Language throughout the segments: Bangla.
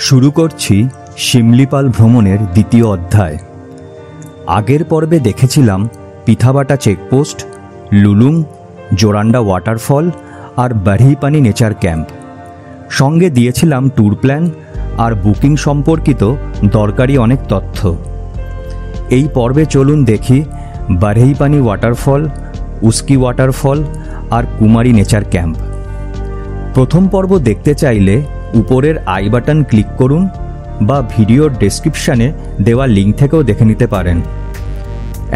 শুরু করছি শিমলিপাল ভ্রমণের দ্বিতীয় অধ্যায়। আগের পর্বে দেখেছিলাম পিথাবাটা চেকপোস্ট, লুলুং, জোরান্ডা ওয়াটারফল আর বারহিপানি নেচার ক্যাম্প। সঙ্গে দিয়েছিলাম ট্যুর প্ল্যান আর বুকিং সম্পর্কিত দরকারি অনেক তথ্য। এই পর্বে চলুন দেখি বারহিপানি ওয়াটারফল, উস্কি ওয়াটারফল আর কুমারী নেচার ক্যাম্প। প্রথম পর্ব দেখতে চাইলে উপরের আই বাটন ক্লিক করুন বা ভিডিওর ডেসক্রিপশানে দেওয়া লিঙ্ক থেকেও দেখে নিতে পারেন।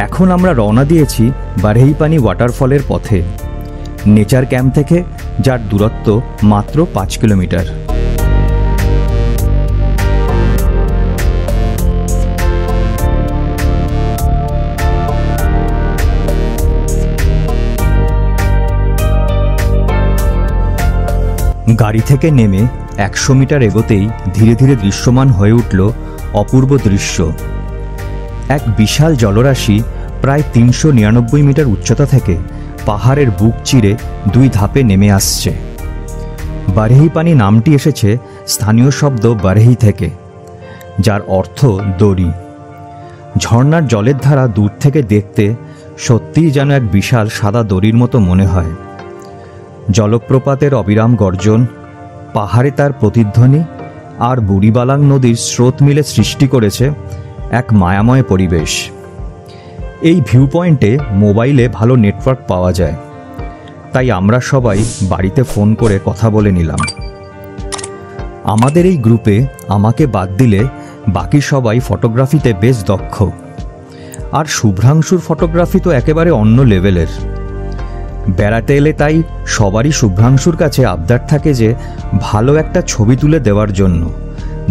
এখন আমরা রওনা দিয়েছি বারহিপানি ওয়াটারফলের পথে, নেচার ক্যাম্প থেকে, যার দূরত্ব মাত্র 5 কিলোমিটার। গাড়ি থেকে নেমে 100 মিটার এগোতেই ধীরে ধীরে দৃশ্যমান হয়ে উঠল অপূর্ব দৃশ্য। এক বিশাল জলরাশি প্রায় 399 মিটার উচ্চতা থেকে পাহাড়ের বুক চিরে 2 ধাপে নেমে আসছে। বারহিপানি নামটি এসেছে স্থানীয় শব্দ বারহি থেকে, যার অর্থ দড়ি। ঝর্ণার জলের ধারা দূর থেকে দেখতে সত্যিই যেন এক বিশাল সাদা দড়ির মতো মনে হয়। জলপ্রপাতের অবিরাম গর্জন, পাহাড়ে তার প্রতিধ্বনি আর বুড়িবালাং নদীর স্রোত মিলে সৃষ্টি করেছে এক মায়াময় পরিবেশ। এই ভিউ পয়েন্টে মোবাইলে ভালো নেটওয়ার্ক পাওয়া যায়, তাই আমরা সবাই বাড়িতে ফোন করে কথা বলে নিলাম। আমাদের এই গ্রুপে আমাকে বাদ দিলে বাকি সবাই ফটোগ্রাফিতে বেশ দক্ষ, আর শুভ্রাংশুর ফটোগ্রাফি তো একেবারে অন্য লেভেলের। বেড়াতে এলে তাই সবারই শুভ্রাংশুর কাছে আবদার থাকে যে ভালো একটা ছবি তুলে দেওয়ার জন্য,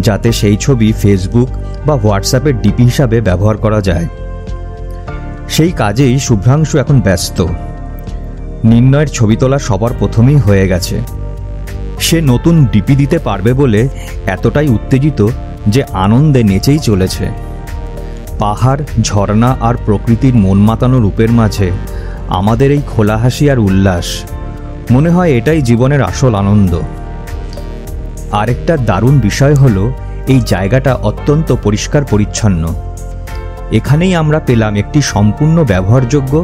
যাতে সেই ছবি ফেসবুক বা হোয়াটসঅ্যাপের ডিপি হিসাবে ব্যবহার করা যায়। সেই কাজেই শুভ্রাংশু এখন ব্যস্ত। নির্ণয়ের ছবি তোলা সবার প্রথমেই হয়ে গেছে। সে নতুন ডিপি দিতে পারবে বলে এতটাই উত্তেজিত যে আনন্দে নেচেই চলেছে। পাহাড়, ঝর্ণা আর প্রকৃতির মন মাতানো রূপের মাঝে আমাদের এই খোলা হাসি আর উল্লাস, মনে হয় এটাই জীবনের আসল আনন্দ। আরেকটা দারুণ বিষয় হলো এই জায়গাটা অত্যন্ত পরিষ্কার পরিচ্ছন্ন। এখানেই আমরা পেলাম একটি সম্পূর্ণ ব্যবহারযোগ্য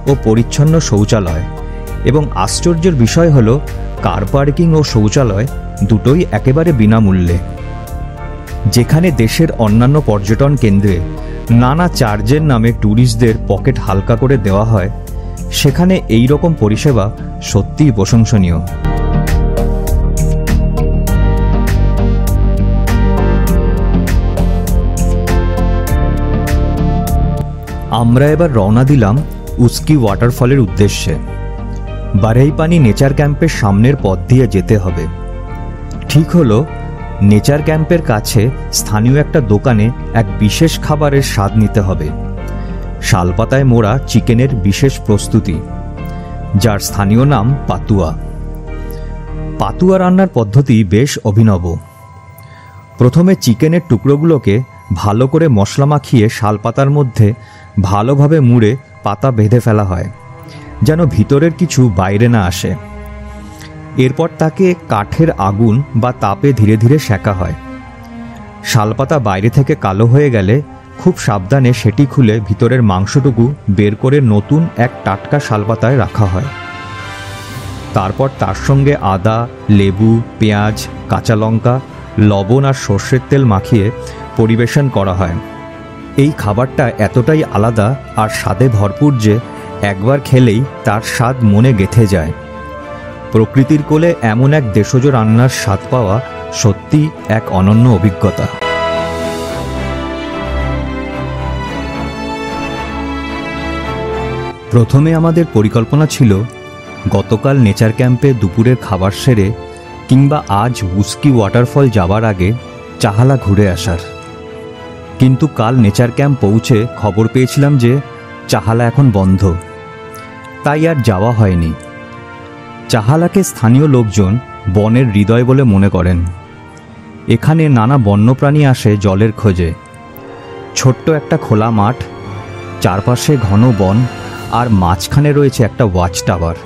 ও পরিচ্ছন্ন শৌচালয়, এবং আশ্চর্যের বিষয় হলো কার পার্কিং ও শৌচালয় দুটোই একেবারে বিনামূল্যে। যেখানে দেশের অন্যান্য পর্যটন কেন্দ্রে নানা চার্জের নামে ট্যুরিস্টদের পকেট হালকা করে দেওয়া হয়, সেখানে এই রকম পরিষেবা সত্যিই প্রশংসনীয়। আমরা এবার রওনা দিলাম উস্কি ওয়াটারফলের উদ্দেশ্যে। বারহিপানি নেচার ক্যাম্পের সামনের পথ দিয়ে যেতে হবে। ঠিক হলো, নেচার ক্যাম্পের কাছে স্থানীয় একটা দোকানে এক বিশেষ খাবারের স্বাদ নিতে হবে। শালপাতায় মোড়া চিকেনের বিশেষ প্রস্তুতি, যার স্থানীয় নাম পাতুয়া। পাতুয়া রান্নার পদ্ধতি বেশ অভিনব। প্রথমে চিকেনের টুকরোগুলোকে ভালো করে মশলা মাখিয়ে শালপাতার মধ্যে ভালোভাবে মুড়ে পাতা বেঁধে ফেলা হয়, যেন ভিতরের কিছু বাইরে না আসে। এরপর তাকে কাঠের আগুন বা তাপে ধীরে ধীরে সেঁকা হয়। শালপাতা বাইরে থেকে কালো হয়ে গেলে খুব সাবধানে সেটি খুলে ভিতরের মাংসটুকু বের করে নতুন এক টাটকা শালপাতায় রাখা হয়। তারপর তার সঙ্গে আদা, লেবু, পেঁয়াজ, কাঁচা লঙ্কা, লবণ আর সর্ষের তেল মাখিয়ে পরিবেশন করা হয়। এই খাবারটা এতটাই আলাদা আর স্বাদে ভরপুর যে একবার খেলেই তার স্বাদ মনে গেঁথে যায়। প্রকৃতির কোলে এমন এক দেশজ রান্নার স্বাদ পাওয়া সত্যি এক অনন্য অভিজ্ঞতা। প্রথমে আমাদের পরিকল্পনা ছিল গতকাল নেচার ক্যাম্পে দুপুরের খাবার সেরে কিংবা আজ উস্কি ওয়াটারফল যাবার আগে চাহালা ঘুরে আসার। কিন্তু কাল নেচার ক্যাম্প পৌঁছে খবর পেয়েছিলাম যে চাহালা এখন বন্ধ, তাই আর যাওয়া হয়নি। চাহালাকে স্থানীয় লোকজন বনের হৃদয় বলে মনে করেন। এখানে নানা বন্যপ্রাণী আসে জলের খোঁজে। ছোট্ট একটা খোলা মাঠ, চারপাশে ঘন বন, আর মাঝখানে রয়েছে একটা ওয়াচ টাওয়ার।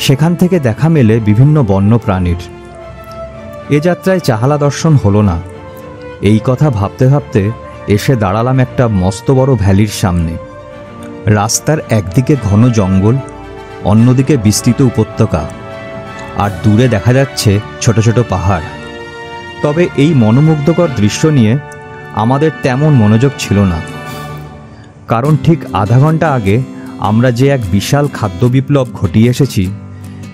সেখান থেকে দেখা মেলে বিভিন্ন বন্যপ্রাণীর। এ যাত্রায় চাহালা দর্শন হলো না। এই কথা ভাবতে ভাবতে এসে দাঁড়ালাম একটা মস্ত বড় ভ্যালির সামনে। রাস্তার একদিকে ঘন জঙ্গল, অন্যদিকে বিস্তৃত উপত্যকা, আর দূরে দেখা যাচ্ছে ছোট ছোট পাহাড়। তবে এই মনোমুগ্ধকর দৃশ্য নিয়ে আমাদের তেমন মনোযোগ ছিল না, কারণ ঠিক আধা ঘন্টা আগে আমরা যে এক বিশাল খাদ্য বিপ্লব ঘটিয়ে এসেছি,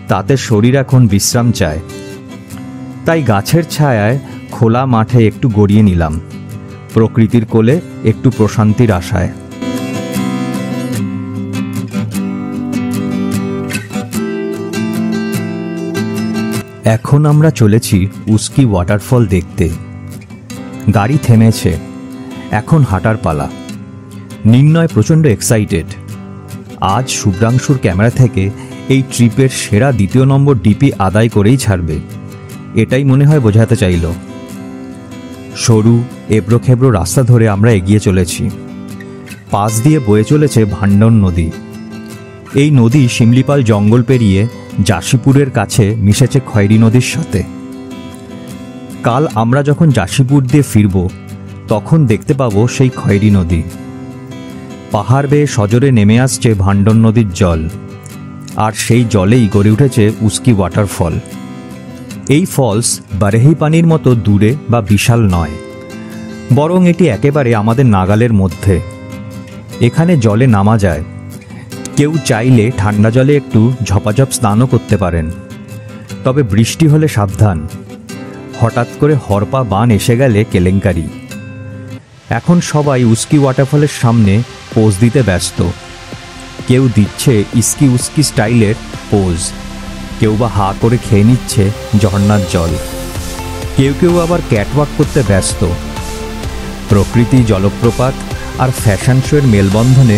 তাতে শরীর এখন বিশ্রাম চায়। তাই গাছের ছায়ায় খোলা মাঠে একটু গড়িয়ে নিলাম, প্রকৃতির কোলে একটু প্রশান্তির আশায়। এখন আমরা চলেছি উস্কি ওয়াটারফল দেখতে। গাড়ি থেমেছে, এখন হাঁটার পালা। নির্ণয় প্রচণ্ড এক্সাইটেড। আজ শুভ্রাংশুর ক্যামেরা থেকে এই ট্রিপের সেরা 2 নম্বর ডিপি আদায় করেই ছাড়বে, এটাই মনে হয় বোঝাতে চাইল। সরু এবড়োখেবড়ো রাস্তা ধরে আমরা এগিয়ে চলেছি। পাশ দিয়ে বয়ে চলেছে ভান্ডন নদী। এই নদী শিমলিপাল জঙ্গল পেরিয়ে জাশিপুরের কাছে মিশেছে খয়েরি নদীর সাথে। কাল আমরা যখন জাশিপুর দিয়ে ফিরব, তখন দেখতে পাবো সেই খয়েরি নদী। পাহাড় বেয়ে সজোরে নেমে আসছে ভান্ডন নদীর জল, আর সেই জলেই গড়ে উঠেছে উস্কি ওয়াটারফল। এই ফলস বারেহি পানির মতো দূরে বা বিশাল নয়, বরং এটি একেবারে আমাদের নাগালের মধ্যে। এখানে জলে নামা যায়। কেউ চাইলে ঠান্ডা জলে একটু ঝপাঝপ স্নানও করতে পারেন, তবে বৃষ্টি হলে সাবধান। হঠাৎ করে হরপা বান এসে গেলে কেলেঙ্কারি। এখন সবাই উস্কি ওয়াটারফলের সামনে পোজ দিতে ব্যস্ত। কেউ দিচ্ছে ইস্কি উস্কি স্টাইলের পোজ, কেউ বা হা করে খেয়ে নিচ্ছে ঝর্ণার জল, কেউ কেউ আবার ক্যাটওয়াক করতে ব্যস্ত। প্রকৃতি, জলপ্রপাত আর ফ্যাশন শোয়ের মেলবন্ধনে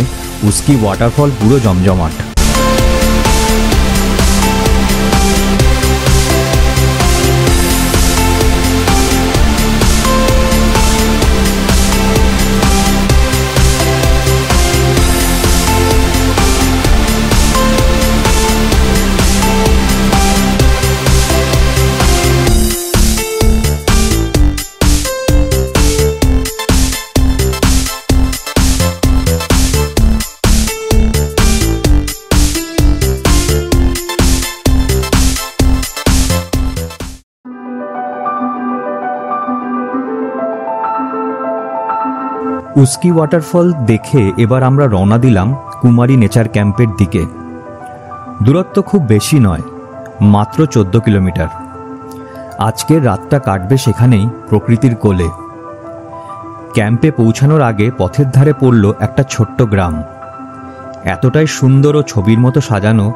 উস্কি ওয়াটারফল পুরো জমজমাট। উস্কি ওয়াটারফল দেখে এবার আমরা রওনা দিলাম কুমারী নেচার ক্যাম্পের দিকে। দূরত্ব খুব বেশি নয়, মাত্র 14 কিলোমিটার। আজকের রাতটা কাটবে সেখানেই প্রকৃতির কোলে। ক্যাম্পে পৌঁছানোর আগে পথের ধারে পড়ল একটা ছোট্ট গ্রাম। এতটাই সুন্দর ও ছবির মতো সাজানো,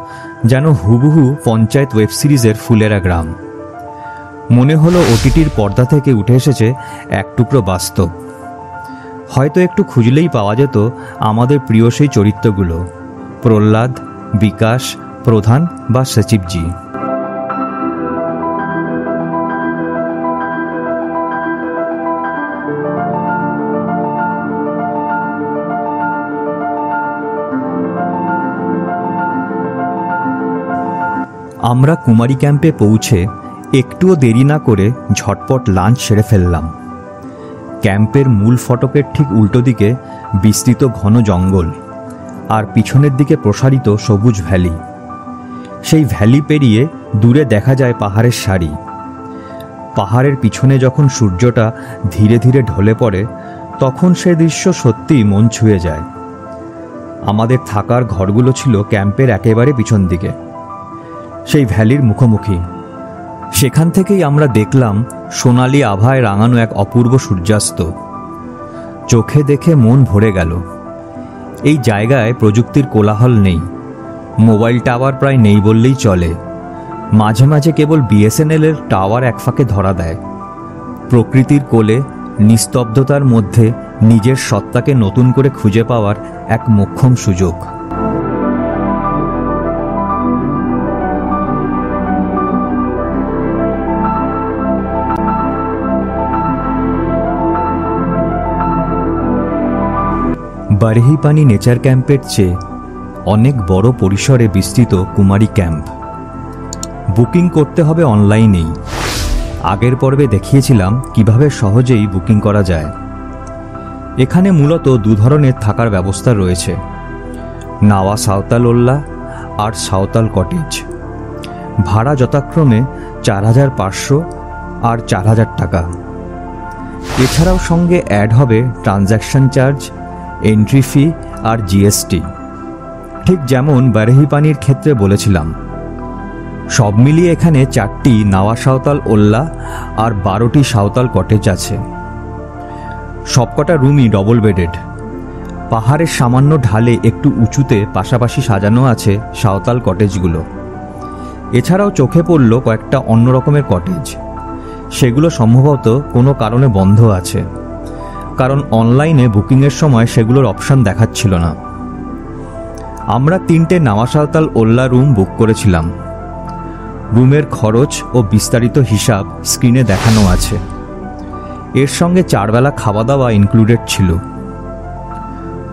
যেন হুবহু পঞ্চায়েত ওয়েব সিরিজের ফুলেরা গ্রাম। মনে হলো ওটিটির পর্দা থেকে উঠে এসেছে এক টুকরো বাস্তব। হয়তো একটু খুঁজলেই পাওয়া যেত আমাদের প্রিয় সেই চরিত্রগুলো, প্রহ্লাদ, বিকাশ, প্রধান বা সচিবজি। আমরা কুমারী ক্যাম্পে পৌঁছে একটুও দেরি না করে ঝটপট লাঞ্চ সেরে ফেললাম। ক্যাম্পের মূল ফটকের ঠিক উল্টো দিকে বিস্তৃত ঘন জঙ্গল, আর পিছনের দিকে প্রসারিত সবুজ ভ্যালি। সেই ভ্যালি পেরিয়ে দূরে দেখা যায় পাহাড়ের সারি। পাহাড়ের পিছনে যখন সূর্যটা ধীরে ধীরে ঢলে পড়ে, তখন সে দৃশ্য সত্যিই মন ছুঁয়ে যায়। আমাদের থাকার ঘরগুলো ছিল ক্যাম্পের একেবারে পিছন দিকে, সেই ভ্যালির মুখোমুখি। সেখান থেকেই আমরা দেখলাম সোনালি আভায় রাঙানো এক অপূর্ব সূর্যাস্ত। চোখে দেখে মন ভরে গেল। এই জায়গায় প্রযুক্তির কোলাহল নেই, মোবাইল টাওয়ার প্রায় নেই বললেই চলে। মাঝে মাঝে কেবল বিএসএনএলের টাওয়ার এক ফাঁকে ধরা দেয়। প্রকৃতির কোলে নিস্তব্ধতার মধ্যে নিজের সত্তাকে নতুন করে খুঁজে পাওয়ার এক মোক্ষম সুযোগ। বারেহি পানি নেচার ক্যাম্পের চেয়ে অনেক বড় পরিসরে বিস্তৃত কুমারী ক্যাম্প। বুকিং করতে হবে অনলাইনেই। আগের পর্বে দেখিয়েছিলাম কিভাবে সহজেই বুকিং করা যায়। এখানে মূলত দু ধরনের থাকার ব্যবস্থা রয়েছে, নাওয়া সাঁওতাল ওল্লা আর সাঁওতাল কটেজ। ভাড়া যথাক্রমে 4,500 আর 4,000 টাকা। এছাড়াও সঙ্গে অ্যাড হবে ট্রানজ্যাকশন চার্জ, এন্ট্রি ফি আর জিএসটি, ঠিক যেমন বারেহি পানির ক্ষেত্রে বলেছিলাম। সব মিলিয়ে এখানে 4টি নাওয়া সাঁওতাল ওল্লা আর 12টি সাঁওতাল কটেজ আছে। সবকটা রুমই ডবল বেডেড। পাহাড়ের সামান্য ঢালে একটু উঁচুতে পাশাপাশি সাজানো আছে সাঁওতাল কটেজগুলো। এছাড়াও চোখে পড়ল কয়েকটা অন্য রকমের কটেজ। সেগুলো সম্ভবত কোনো কারণে বন্ধ আছে, কারণ অনলাইনে বুকিংয়ের সময় সেগুলোর অপশান দেখাচ্ছিল না। আমরা 3টে নাওয়া সাঁওতাল ওল্লা রুম বুক করেছিলাম। রুমের খরচ ও বিস্তারিত হিসাব স্ক্রিনে দেখানো আছে। এর সঙ্গে 4 বেলা খাওয়া দাওয়া ইনক্লুডেড ছিল।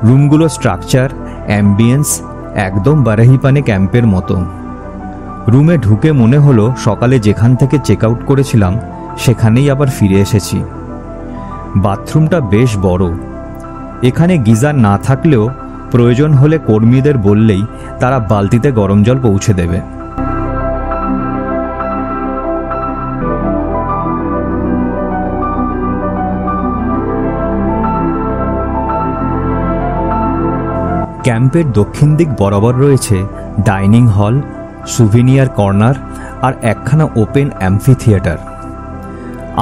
রুমগুলো স্ট্রাকচার, অ্যাম্বিয়েন্স একদম বারেহিপানি ক্যাম্পের মতো। রুমে ঢুকে মনে হলো সকালে যেখান থেকে চেক আউট করেছিলাম সেখানেই আবার ফিরে এসেছি। বাথরুমটা বেশ বড়। এখানে গিজার না থাকলেও প্রয়োজন হলে কর্মীদের বললেই তারা বালতিতে গরম জল পৌঁছে দেবে। ক্যাম্পের দক্ষিণ দিক বরাবর রয়েছে ডাইনিং হল, সুভিনিয়ার কর্নার আর একখানা ওপেন অ্যাম্ফি থিয়েটার।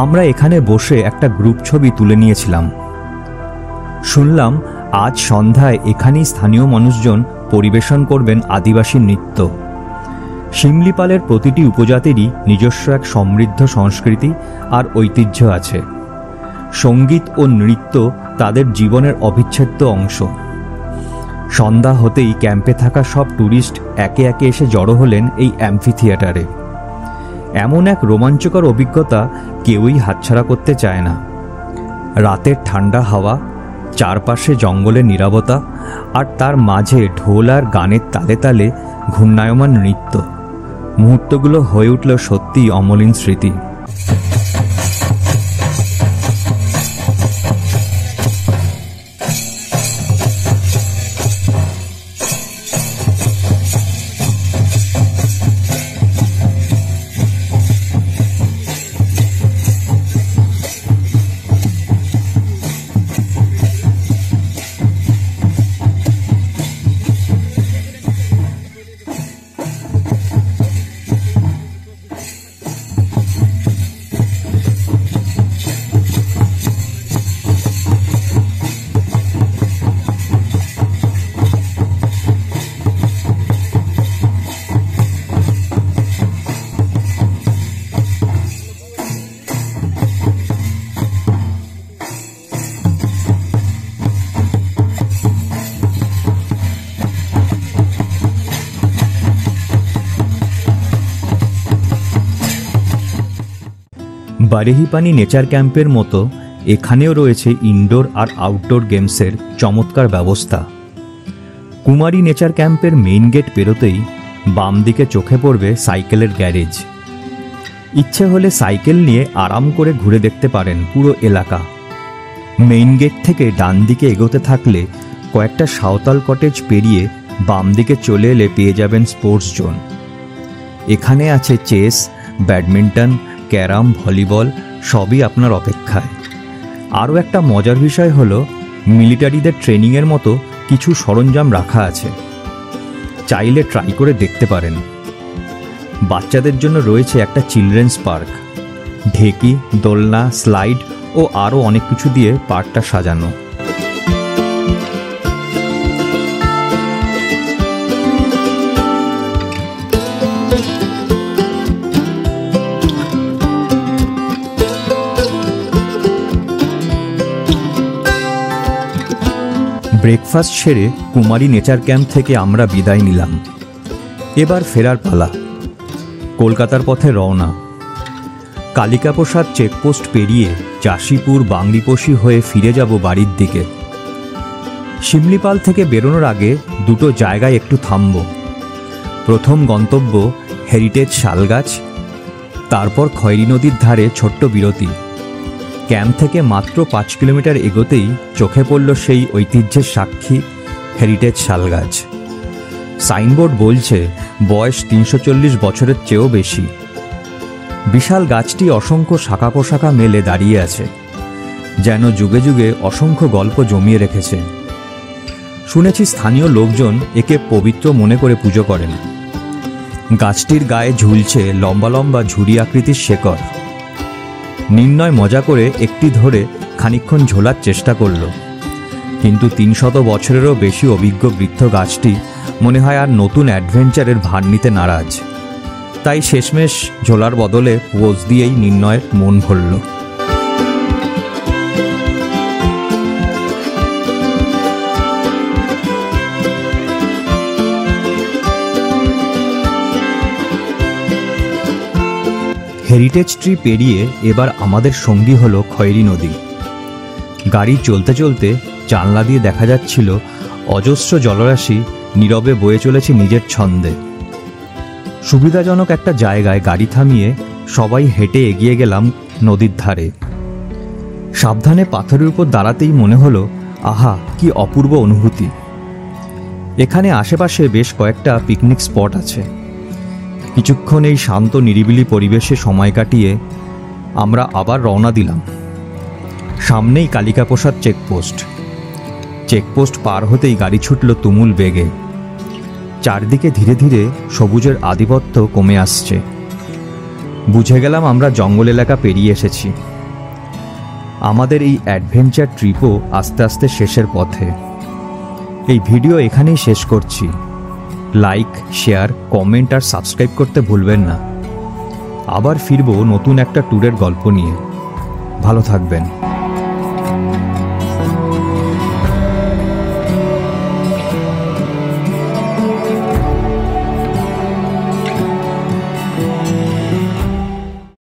আমরা এখানে বসে একটা গ্রুপ ছবি তুলে নিয়েছিলাম। শুনলাম আজ সন্ধ্যায় এখানেই স্থানীয় মানুষজন পরিবেশন করবেন আদিবাসী নৃত্য। শিমলিপালের প্রতিটি উপজাতিরই নিজস্ব এক সমৃদ্ধ সংস্কৃতি আর ঐতিহ্য আছে। সঙ্গীত ও নৃত্য তাদের জীবনের অবিচ্ছেদ্য অংশ। সন্ধ্যা হতেই ক্যাম্পে থাকা সব ট্যুরিস্ট একে একে এসে জড়ো হলেন এই অ্যাম্ফি থিয়েটারে। এমন এক রোমাঞ্চকর অভিজ্ঞতা কেউই হাতছাড়া করতে চায় না। রাতের ঠান্ডা হাওয়া, চারপাশে জঙ্গলের নীরবতা, আর তার মাঝে ঢোল আর গানের তালে তালে ঘূর্ণায়মান নৃত্য। মুহূর্তগুলো হয়ে উঠল সত্যিই অমলিন স্মৃতি। বারেহিপানি নেচার ক্যাম্পের মতো এখানেও রয়েছে ইনডোর আর আউটডোর গেমসের চমৎকার ব্যবস্থা। কুমারী নেচার ক্যাম্পের মেইন গেট পেরোতেই বাম দিকে চোখে পড়বে সাইকেলের গ্যারেজ। ইচ্ছে হলে সাইকেল নিয়ে আরাম করে ঘুরে দেখতে পারেন পুরো এলাকা। মেইন গেট থেকে ডান দিকে এগোতে থাকলে কয়েকটা সাঁওতাল কটেজ পেরিয়ে বাম দিকে চলে এলে পেয়ে যাবেন স্পোর্টস জোন। এখানে আছে চেস, ব্যাডমিন্টন, ক্যারাম, ভলিবল সবই আপনার অপেক্ষায়। আরও একটা মজার বিষয় হলো মিলিটারিদের ট্রেনিংয়ের মতো কিছু সরঞ্জাম রাখা আছে, চাইলে ট্রাই করে দেখতে পারেন। বাচ্চাদের জন্য রয়েছে একটা চিলড্রেন্স পার্ক। ঢেকি, দোলনা, স্লাইড ও আরও অনেক কিছু দিয়ে পার্কটা সাজানো। ব্রেকফাস্ট সেরে কুমারী নেচার ক্যাম্প থেকে আমরা বিদায় নিলাম। এবার ফেরার পালা। কলকাতার পথে রওনা। কালিকাপ্রসাদ চেকপোস্ট পেরিয়ে চাষিপুর, বাংরিপোষি হয়ে ফিরে যাব বাড়ির দিকে। শিমলিপাল থেকে বেরোনোর আগে দুটো জায়গায় একটু থামব। প্রথম গন্তব্য হেরিটেজ শালগাছ, তারপর খয়েরি নদীর ধারে ছোট্ট বিরতি। ক্যাম্প থেকে মাত্র 5 কিলোমিটার এগোতেই চোখে পড়ল সেই ঐতিহ্যের সাক্ষী হেরিটেজ শালগাছ। সাইনবোর্ড বলছে বয়স 340 বছরের চেয়েও বেশি। বিশাল গাছটি অসংখ্য শাখা পোশাখা মেলে দাঁড়িয়ে আছে, যেন যুগে যুগে অসংখ্য গল্প জমিয়ে রেখেছে। শুনেছি স্থানীয় লোকজন একে পবিত্র মনে করে পুজো করেন। গাছটির গায়ে ঝুলছে লম্বা লম্বা ঝুড়ি আকৃতির শেকড়। নির্ণয় মজা করে একটি ধরে খানিকক্ষণ ঝোলার চেষ্টা করল, কিন্তু 300 বছরেরও বেশি অভিজ্ঞ বৃদ্ধ গাছটি মনে হয় আর নতুন অ্যাডভেঞ্চারের ভার নিতে নারাজ। তাই শেষমেশ ঝোলার বদলে পোজ দিয়েই নির্ণয়ের মন ভরল। হেরিটেজ ট্রি পেরিয়ে এবার আমাদের সঙ্গী হলো খয়েরি নদী। গাড়ি চলতে চলতে জানলা দিয়ে দেখা যাচ্ছিল অজস্র জলরাশি নীরবে বয়ে চলেছে নিজের ছন্দে। সুবিধাজনক একটা জায়গায় গাড়ি থামিয়ে সবাই হেঁটে এগিয়ে গেলাম নদীর ধারে। সাবধানে পাথরের উপর দাঁড়াতেই মনে হলো, আহা কি অপূর্ব অনুভূতি। এখানে আশেপাশে বেশ কয়েকটা পিকনিক স্পট আছে। কিছুক্ষণ এই শান্ত নিরিবিলি পরিবেশে সময় কাটিয়ে আমরা আবার রওনা দিলাম। সামনেই কালিকাপ্রসাদ চেকপোস্ট। চেকপোস্ট পার হতেই গাড়ি ছুটল তুমুল বেগে। চারদিকে ধীরে ধীরে সবুজের আধিপত্য কমে আসছে। বুঝে গেলাম আমরা জঙ্গল এলাকা পেরিয়ে এসেছি। আমাদের এই অ্যাডভেঞ্চার ট্রিপও আস্তে আস্তে শেষের পথে। এই ভিডিও এখানেই শেষ করছি। লাইক, শেয়ার, কমেন্ট আর সাবস্ক্রাইব করতে ভুলবেন না। আবার ফিরবো নতুন একটা ট্যুরের গল্প নিয়ে। ভালো থাকবেন।